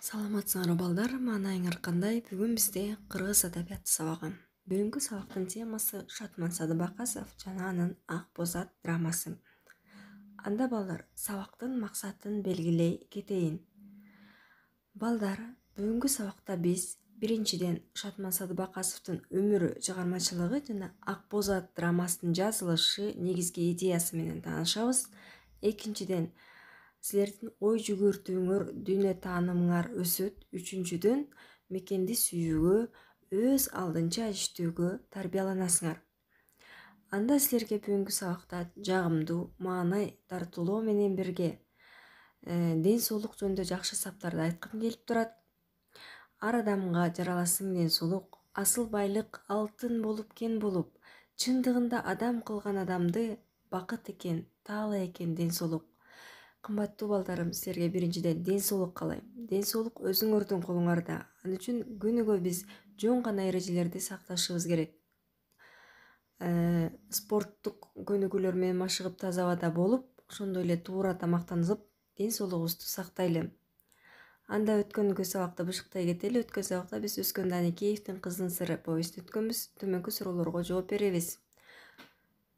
Саламатсыңар балдар, маанайыңар кандай? Бүгүн бизде кыргыз адабияты сабагы. Бүгүнкү сабактын темасы Шатман Садыбакасов жана анын Ак боз ат драмасы. Анда балдар, сабактын максатын белгилей кетейин. Балдар, бүгүнкү сабакта биз биринчиден Шатман Садыбакасовдун өмүрү, чыгармачылыгы жана Ак боз ат драмасынын жазылышы негизги идеясы менен таанышабыз. Экинчиден, силердин ой жүгүртүүңөр, дүйнө таанымыңар өсөт. Үчүнчүдөн, мекенди сүйүүгө, өз алдынча иштөөгө тарбияланасыңар. Анда силерге бүгүнкү сабакта жагымдуу, маанай тартуулоо менен бирге ден соолук жөнүндө жакшы саптарды айткым келип турат. Ар адамга жараласың ден соолук, асыл байлык алтын болуп кен болуп, чындыгында адам кылган адамды бакыт экен, таалы экен ден соолук. Кымбаттуу балдарым, силерге биринчиден ден соолук каалайм. Ден соолук өзүңөрдүн колуңарда. Ал үчүн күнүгө биз жөн гана эрежелерди сакташыбыз керек. Спорттук көнүгүүлөр менен машыгып таза абада болуп, ошондой эле туура тамактанып, ден соолугубузду сактайлы. Анда өткөнгү сабакта бышыктай кетели. Өткөн сабакта биз Өскөн Даникеевдин Кыздын сыры повестин өткөнбүз. Төмөнкү суроолорго жооп беребиз.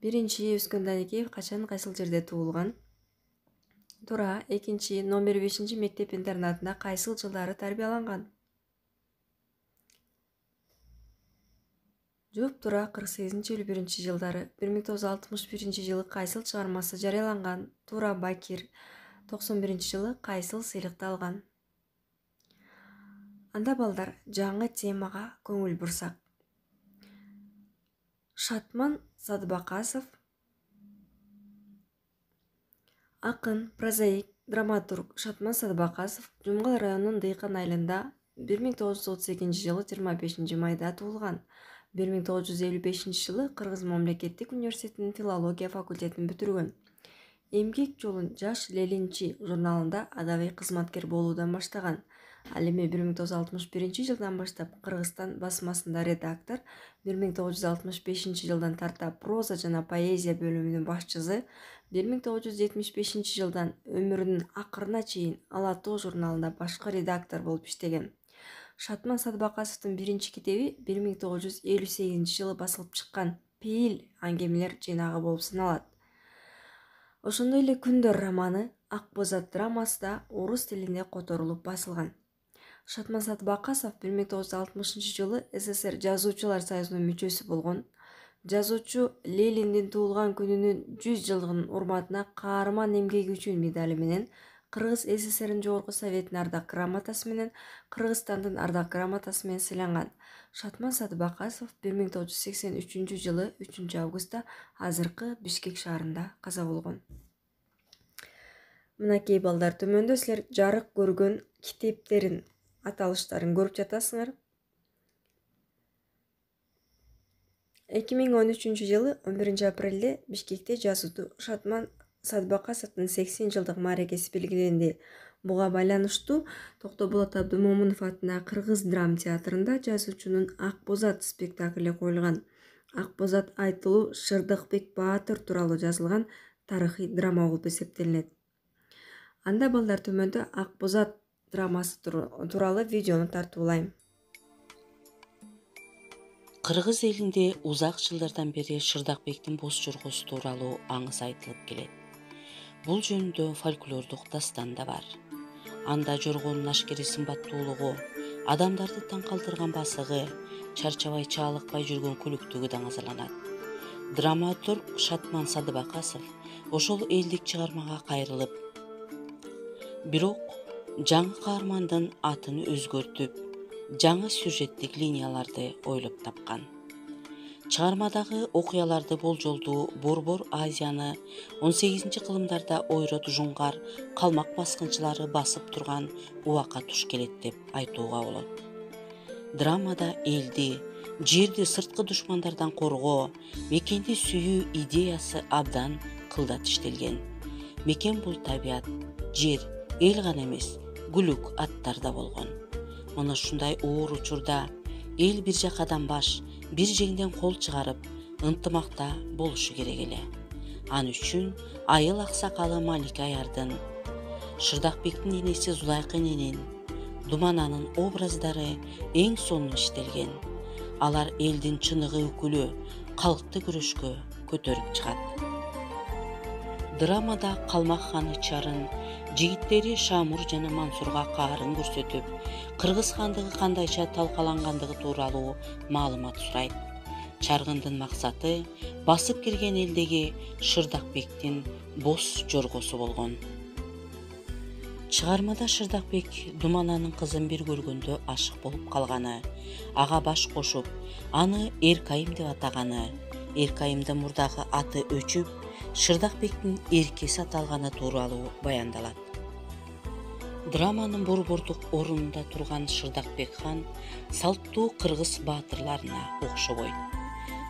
Биринчи, Өскөн Даникеев качан, кайсыл жерде туулган? Туура. Экинчи, номер 5 мектеп интернатында кайсыл жылдары тарбияланган? Жооп туура. 48-51 жылдары. 1961 жылы кайсыл чыгармасы жарыяланган? Туура. Бакир. 91 жылы кайсыл сыйлыкты алган? Анда балдар, жаңы темага көңүл бурсак. Шатман Садыбакасов акын, прозаик, драматург Шатман Садыбакасов Жумгал районунун Дыйкан айылында 1938 жылы 25 майда туулган. 1955 жылы Кыргыз мамлекеттик университетинин филология факультетин бүтүргөн. Эмгек жолун Жаш Лелинчи журналында адабий кызматкер болуудан баштаган. Ал эми 1961 жылдан баштап Кыргызстан басмасында редактор, 1965 жылдан тарта проза жана поэзия бөлүмүнүн башчысы, 1975 жылдан өмүрүнүн акырына чейин Ала тоо журналында башкы редактор болуп иштеген. Шатман Садыбакасовдун биринчи китеби 1958 жылы басылып чыккан Пейил аңгемелер жыйнагы болуп саналат. Ошондой эле Күндөр романы, Ак боз ат драмасы да орус тилинде которулуп басылган. Шатман Садыбакасов 1960 жылы СССР жазуучулар союзунун мүчөсү болгон. Жазуучу Лениндин туулган күнүнүн 100 жылдыгынын урматына каарман эмгеги үчүн медали менен, Кыргыз СССРнин Жогорку Советинин ардак грамотасы менен, Кыргызстандын ардак грамотасы менен сыйланган. Шатман Садыбакасов 1983 жылы 3 августта азыркы Бишкек шаарында каза болгон. Мынакей балдар, төмөндө силер жарык көргөн китептерин аталыштарын көрүп жатасыңар. 2013 жылы 11 апрелде Бишкекте жазуучу Шатман Садыбакасовдун 80 жылдык мааракеси белгиленди. Буга байланыштуу Токтоболот Абдымомунов атындагы Кыргыз драм театрында жазуучунун Ак боз ат спектакли коюлган. Ак боз ат айтылуу Шырдыкбек Баатыр тууралуу жазылган тарыхый драма болуп эсептелинет. Анда балдар, төмөндө Ак боз ат драмасы тууралуу видеону тартуулайм. Кыргыз элинде узак жылдардан бери Шырдакбектин боз жоргосу тууралуу аңыз айтылып келет. Бул жөнүндө фольклордук дастан да бар. Анда жоргонун ашкери сымбаттуулугу, адамдарды таң калтырган басыгы, чарчабай чаалыкпай жүргөн күлүктүгү да назарланат. Драматург Шатман Садыбакасов ошол элдик чыгармага кайрылып, бирок жаңы каармандын атын өзгөртүп, жаңы сюжеттик линияларды ойлоп тапкан. Чыгармадагы окуяларды болжолдуу Борбор Азияны 18-кылымдарда ойрот жуңгар калмак баскынчылары басып турган убакка туш келет деп айтууга болот. Драмада элди, жерди сырткы душмандардан коргоо, мекенди сүйүү идеясы абдан кылдат иштелген. Мекен бул табият, жер, эл гана эмес, күлүк аттар да болгон. Мына ушундай оор учурда эл бир жакадан баш, бир жеңден кол чыгарып, ынтымакта болушу керек эле. Ал үчүн айыл аксакалы Малика Аярдын, Шырдакбектин энеси Зулайка эненин, Думананын образдары эң сонун иштелген. Алар элдин чыныгы өкүлү, калкты күрөшкө көтөрүп чыгат. Драмада Калмак ханы Чарын жигиттери Шамур жана Мансурга каарын көрсөтүп, Кыргыз хандыгы кандайча талкалангандыгы тууралуу маалымат сурайт. Чаргындын максаты басып кирген элдеги Шырдакбектин бос жоргосу болгон. Чыгармада Шырдакбек Думананын кызын бир көргөндө ашык болуп калганы, ага баш кошуп, аны Эркайым деп атаганы, Эркайымдын мурдагы аты өчүп, Шырдакбектин эркеси аталганы тууралуу баяндалат. Драманын борбордук орунунда турган Шырдакбек хан салттуу кыргыз баатырларына окшобойт.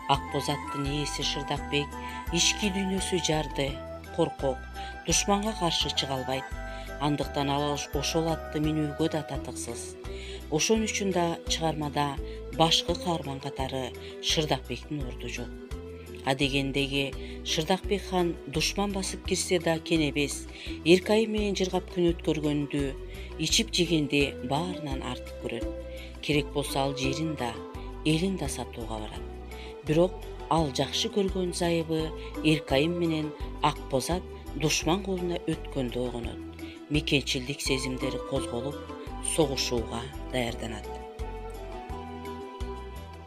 Акбоз аттын ээси Шырдакбек ички дүйнөсү жарды, коркок, душманга каршы чыга албайт. Андыктан ал ошол атты минүүгө да татыксыз. Ошон үчүн да чыгармада башкы каарман катары Шырдакбектин орду жок. Адегендеги Шырдакбек хан душман басып кирсе да кенебес, Эркайым менен жыргап күн өткөргөндү, ичип жегенди баарынан артык көрөт. Керек болсо ал жерин да, элин да сатууга барат. Бирок ал жакшы көргөн зайыбы Эркайым менен Акбоз ат душман колуна өткөндө ойгонот. Мекенчилдик сезимдери козголуп, согушууга даярданат.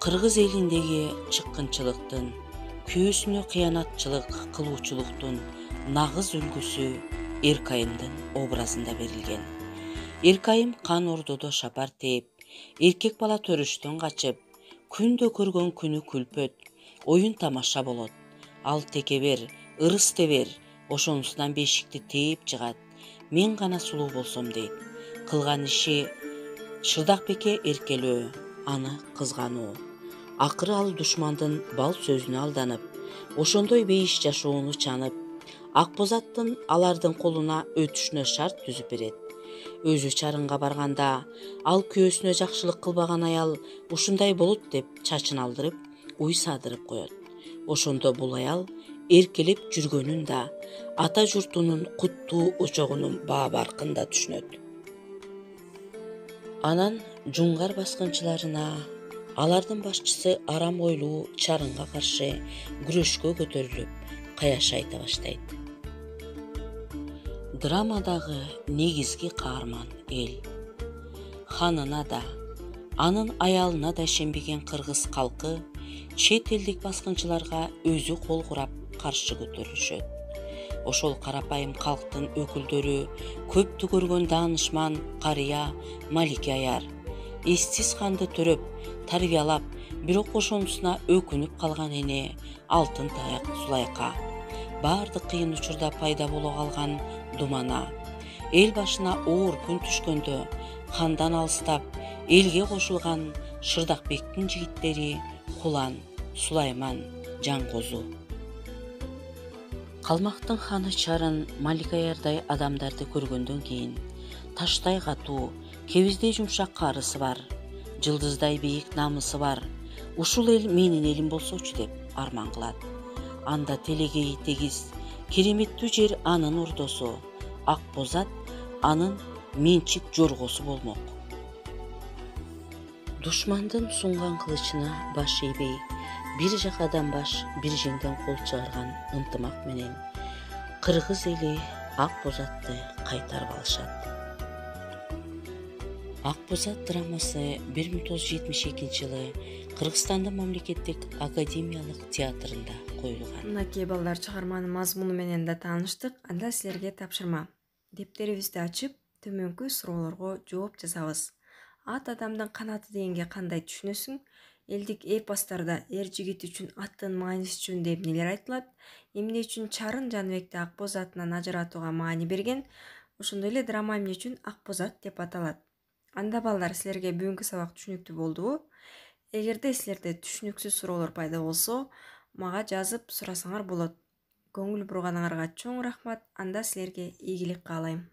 Кыргыз элиндеги чыккынчылыктын, күйөөсүнө кыянатчылык кылуучулуктун нагыз үлгүсү Эркайымдын образында берилген. Эркайым кан ордодо шапар тээп, эркек бала төрүштөн качып, күндө көргөн күнү күлпөт, оюн тамаша болот. Ал текебер, ырыс тебер, ошонусунан бешикти тээп жыгат. Мен гана сулуу болсом дейт. Кылган иши Шырдакбекке эркелөө, аны кызгануу. Акыры ал душмандын бал сөзүнө алданып, ошондой бейиш жашоону чанып, Акбоз аттын алардын колуна өтүшүнө шарт түзүп берет. Өзү Чарынга барганда, ал күйөөсүнө жакшылык кылбаган аял ушундай болот деп чачын алдырып, уй садырып коет. Ошондо бул аял эркелеп жүргөнүн да, ата журтунун куттуу очогунун баа баркын да түшүнөт. Анан жуңгар баскынчыларына, алардын башчысы Арам ойлуу Чарынга каршы күрөшкө көтөрүлүп, каяш айта баштайт. Драмадагы негизги каарман эл. Ханына да, анын аялына да ишенбеген кыргыз калкы чет элдик баскынчыларга өзү кол курап каршы көтөрүлүшөт. Ошол карапайым калктын өкүлдөрү көптү көргөн даанышман карыя Малике аяр, эссиз ханды төрөп, тарбиялап, бирок ошонусуна өкүнүп калган эне Алтын таяк Сулайка, баардык кыйын учурда пайда боло калган Думана, эл башына оор күн түшкөндө хандан алыстап элге кошулган Шырдакбектин жигиттери Кулан, Сулайман, Жаңкозу. Калмактын ханы Чарын Малик аярдай адамдарды көргөндөн кийин таштай катуу, кебиздей жумшак карысы бар, жылдыздай бийик намысы бар, ушул эл менин элим болсочу деп арман кылат. Анда телегеи тегиз, кереметтүү жер анын ордосу, Акбоз ат анын менчик жоргосу болмок. Душмандын сунган кылычына баш ийбей, бир жакадан баш, бир жеңден кол чыгарган ынтымак менен кыргыз эли Акбоз атты кайтарып алышат. Акбоз ат драмасы 1972 жылы Кыргызстандын мамлекеттик академиялык театрында коюлган. Мынакей балдар, чыгарманын мазмуну менен да тааныштык. Анда силерге тапшырма. Дептерибизди ачып, төмөнкү суроолорго жооп жазабыз. Ат адамдын канаты дегенге кандай түшүнөсүң? Элдик эпостарда эр жигит үчүн аттын мааниси жөнүндө эмнелер айтылат? Эмне үчүн Чарын Жаныбекти Акбоз атынан ажыратууга маани берген? Ошондой эле драма эмне үчүн Акбоз ат деп аталат? Анда балдар, силерге бүгүнкү сабак түшүнүктүү болдубу? Эгерде силерде түшүнүксүз суроолор пайда болсо, мага жазып сурасаңар болот. Көңүл бурганыңарга чоң рахмат. Анда силерге ийгилик каалайм.